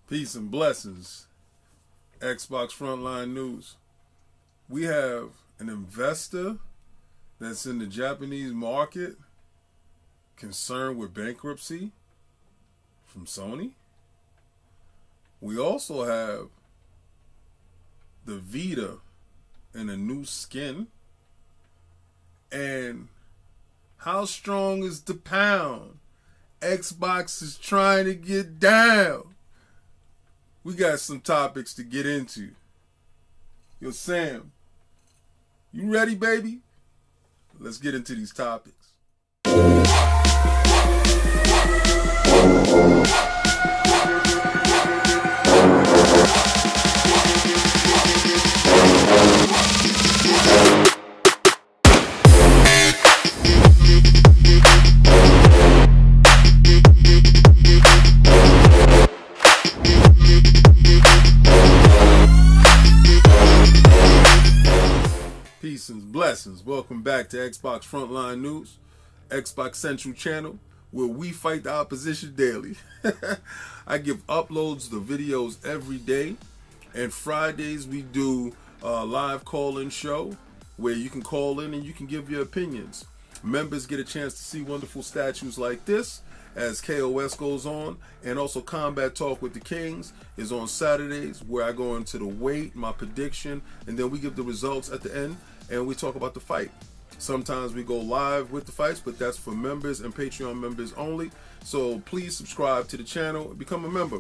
Peace and blessings. Xbox Frontline News. We have an investor that's in the Japanese market concerned with bankruptcy from Sony. We also have the Vita in a new skin. And how strong is the pound? Xbox is trying to get down. We got some topics to get into. Yo, Sam, you ready, baby? Let's get into these topics. Peace and blessings. Welcome back to Xbox Frontline News, Xbox Central channel, where we fight the opposition daily. I give uploads the videos every day, and Fridays we do a live call-in show where you can call in and you can give your opinions. Members get a chance to see wonderful statues like this as KOS goes on, and also Combat Talk with the Kings is on Saturdays, where I go into the weight, my prediction, and then we give the results at the end and we talk about the fight. Sometimes we go live with the fights, but that's for members and Patreon members only. So please subscribe to the channel and become a member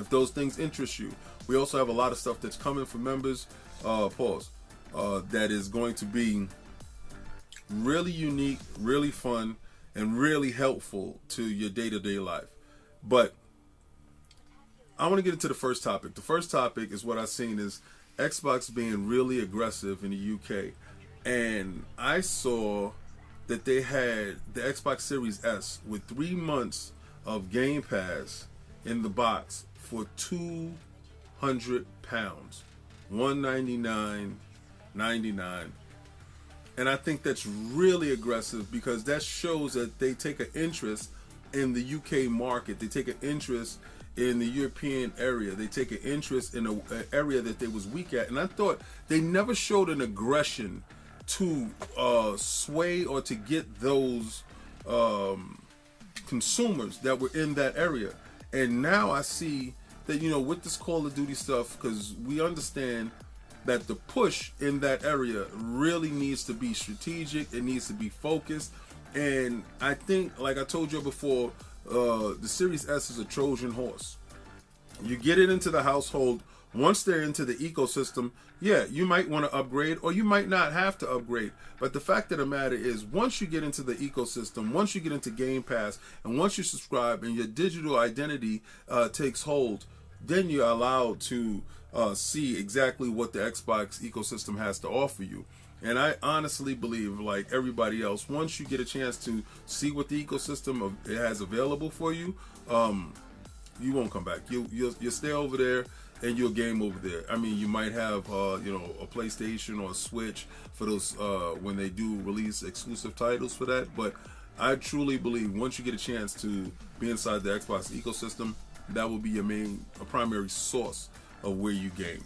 if those things interest you. We also have a lot of stuff that's coming for members, that is going to be really unique, really fun, and really helpful to your day-to-day life. But I want to get into the first topic. The first topic is what I've seen is Xbox being really aggressive in the UK. And I saw that they had the Xbox Series S with 3 months of Game Pass in the box for £200, $199.99. And I think that's really aggressive because that shows that they take an interest in the UK market. They take an interest in the European area. They take an interest in an area that they was weak at. And I thought they never showed an aggression to sway or to get those consumers that were in that area. And now I see that, with this Call of Duty stuff, because we understand that the push in that area really needs to be strategic. It needs to be focused. And I think, like I told you before, the Series S is a Trojan horse. You get it into the household. Once they're into the ecosystem, yeah, you might want to upgrade or you might not have to upgrade. But the fact of the matter is, once you get into the ecosystem, once you get into Game Pass, and once you subscribe and your digital identity takes hold, then you're allowed to see exactly what the Xbox ecosystem has to offer you. And I honestly believe, like everybody else, once you get a chance to see what the ecosystem it has available for you, you won't come back. You'll stay over there and you'll game over there. I mean, you might have a PlayStation or a Switch for those when they do release exclusive titles for that. But I truly believe once you get a chance to be inside the Xbox ecosystem, that will be your primary source of where you game.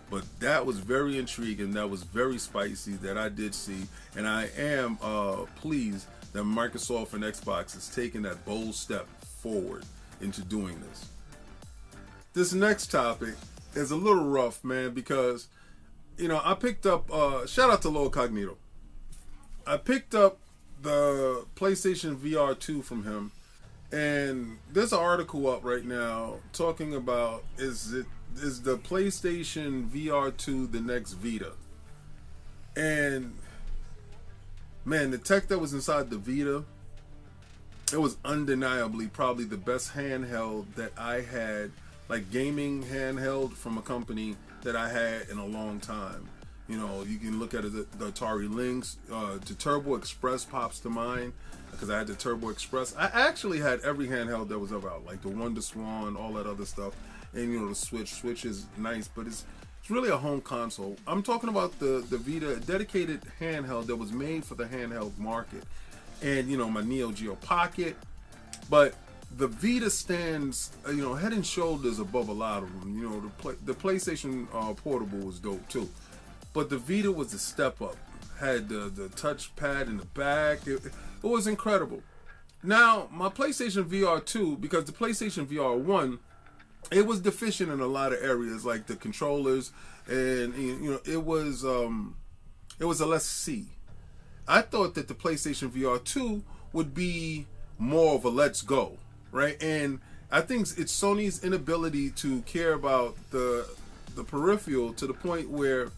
But that was very intriguing. That was very spicy that I did see. And I am pleased that Microsoft and Xbox is taking that bold step forward into doing this. This next topic is a little rough, man, because, I picked up, shout out to Lord Cognito. I picked up the PlayStation VR 2 from him. And there's an article up right now talking about, is the PlayStation VR 2 the next Vita? And man, the tech that was inside the Vita, it was undeniably probably the best handheld that I had, like gaming handheld from a company that I had in a long time. You can look at it, the Atari Lynx, the Turbo Express pops to mind because I had the Turbo Express. I actually had every handheld that was ever out, like the Wonder Swan, all that other stuff. And the Switch is nice, but it's really a home console. I'm talking about the Vita, a dedicated handheld that was made for the handheld market. And my Neo Geo Pocket. But the Vita stands, head and shoulders above a lot of them. The PlayStation Portable was dope too, but the Vita was a step up. Had the touch pad in the back. It was incredible. Now, my PlayStation VR 2, because the PlayStation VR 1, it was deficient in a lot of areas, like the controllers, and it was a less C. I thought that the PlayStation VR 2 would be more of a let's go, right? And I think it's Sony's inability to care about the peripheral to the point where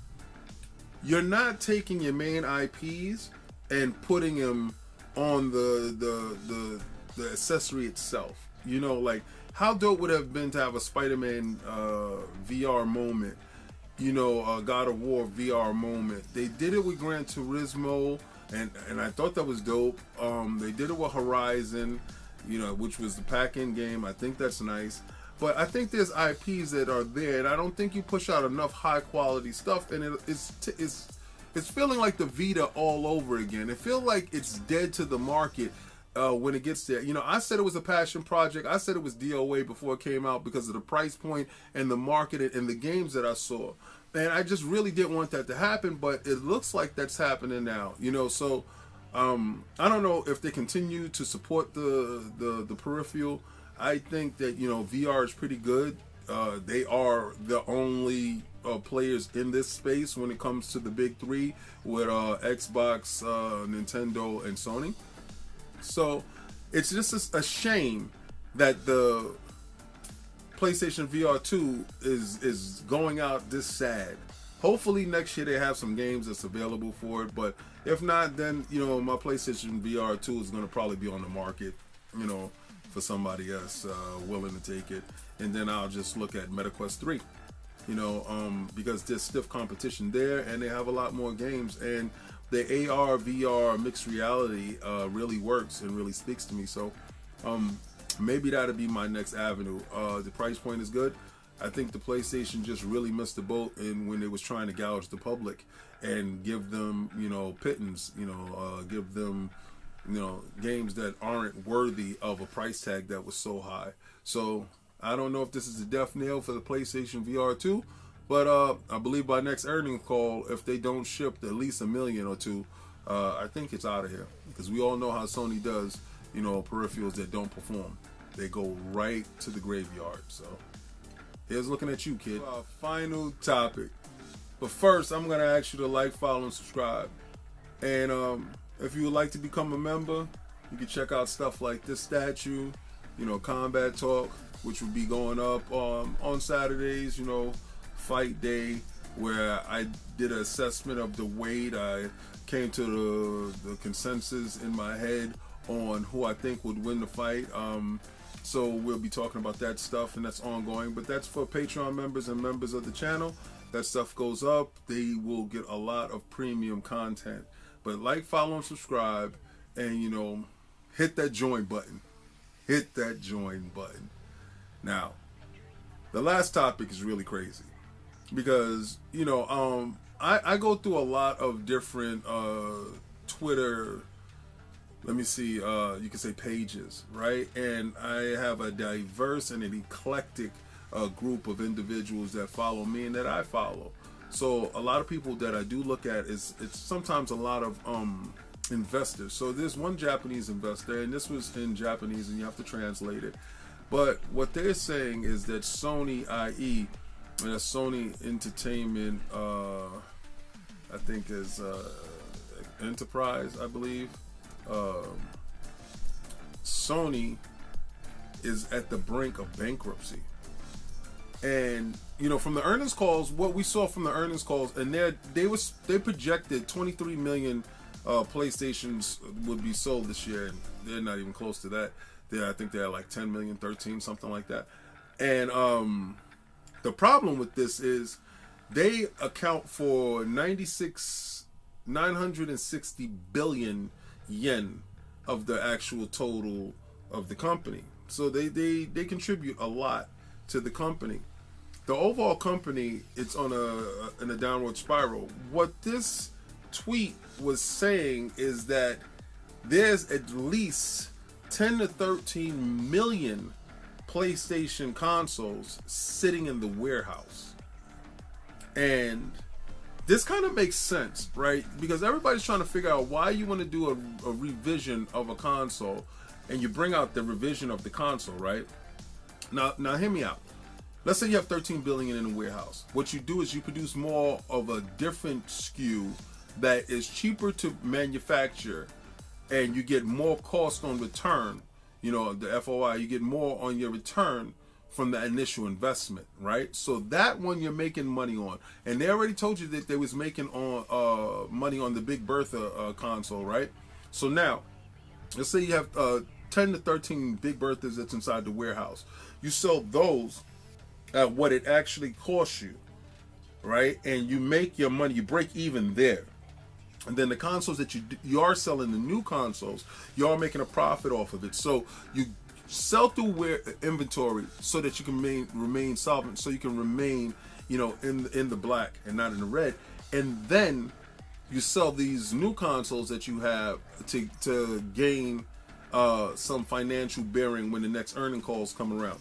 you're not taking your main IPs and putting them on the accessory itself. Like how dope would it have been to have a Spider-Man VR moment, a God of War VR moment. They did it with Gran Turismo, and I thought that was dope. They did it with Horizon, which was the pack-in game. I think that's nice. But I think there's IPs that are there, and I don't think you push out enough high-quality stuff, and it's feeling like the Vita all over again. It feels like it's dead to the market when it gets there. I said it was a passion project. I said it was DOA before it came out because of the price point and the market and the games that I saw. And I just really didn't want that to happen, but it looks like that's happening now. So I don't know if they continue to support the peripheral. I think that VR is pretty good. They are the only players in this space when it comes to the big three with Xbox, Nintendo, and Sony. So it's just a shame that the PlayStation VR 2 is going out this sad. Hopefully next year they have some games that's available for it, but if not, then my PlayStation VR 2 is going to probably be on the market, for somebody else willing to take it, and then I'll just look at MetaQuest 3, because there's stiff competition there, and they have a lot more games, and the AR VR mixed reality really works and really speaks to me. So maybe that'll be my next avenue. The price point is good. I think the PlayStation just really missed the boat in when it was trying to gouge the public and give them, pittance, give them, games that aren't worthy of a price tag that was so high. So I don't know if this is a death nail for the PlayStation VR 2, but I believe by next earnings call, if they don't ship at least 1 million or 2, I think it's out of here, because we all know how Sony does, peripherals that don't perform. They go right to the graveyard. So here's looking at you, kid. Final topic. But first, I'm going to ask you to like, follow, and subscribe. And if you would like to become a member, you can check out stuff like this statue, Combat Talk, which will be going up on Saturdays, Fight Day, where I did an assessment of the weight. I came to the consensus in my head on who I think would win the fight. So we'll be talking about that stuff, and that's ongoing. But that's for Patreon members and members of the channel. That stuff goes up. They will get a lot of premium content. But like, follow, and subscribe, and hit that join button. Hit that join button. Now, the last topic is really crazy because I go through a lot of different Twitter. Let me see. You can say pages, right? And I have a diverse and an eclectic group of individuals that follow me and that I follow. So a lot of people that I do look at it's sometimes a lot of investors. So there's one Japanese investor, and this was in Japanese, and you have to translate it. But what they're saying is that Sony, i.e., Sony Entertainment, I think is Enterprise, I believe. Sony is at the brink of bankruptcy. And from the earnings calls, what we saw from the earnings calls, and they projected 23 million PlayStations would be sold this year, and they're not even close to that. I think they're like 10 million, 13, something like that. And the problem with this is they account for 960 billion yen of the actual total of the company. So they contribute a lot to the company. The overall company, it's on in a downward spiral. What this tweet was saying is that there's at least 10 to 13 million PlayStation consoles sitting in the warehouse. And this kind of makes sense, right? Because everybody's trying to figure out why you want to do a revision of a console, and you bring out the revision of the console, right? Now hear me out. Let's say you have 13 billion in the warehouse. What you do is you produce more of a different SKU that is cheaper to manufacture, and you get more cost on return. You know, the FOI, you get more on your return from the initial investment, right? So that one you're making money on. And they already told you that they was making on money on the Big Bertha console, right? So now, let's say you have 10 to 13 Big Berthas that's inside the warehouse. You sell those at what it actually costs you, right? And you make your money, you break even there. And then the consoles that you are selling, the new consoles, you are making a profit off of it. So you sell through inventory so that you can remain solvent, so you can remain, you know, in the black and not in the red. And then you sell these new consoles that you have to gain some financial bearing when the next earning calls come around.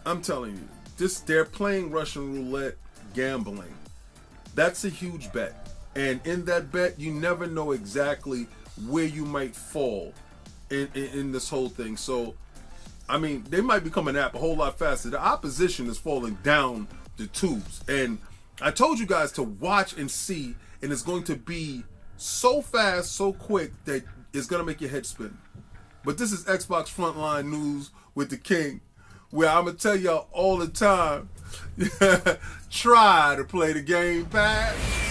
I'm telling you, they're playing Russian roulette gambling. That's a huge bet. And in that bet, you never know exactly where you might fall in this whole thing. So, I mean, they might be coming up a whole lot faster. The opposition is falling down the tubes. And I told you guys to watch and see, and it's going to be so fast, so quick, that it's going to make your head spin. But this is Xbox Frontline News with the King, where I'm going to tell y'all all the time, try to play the game fast.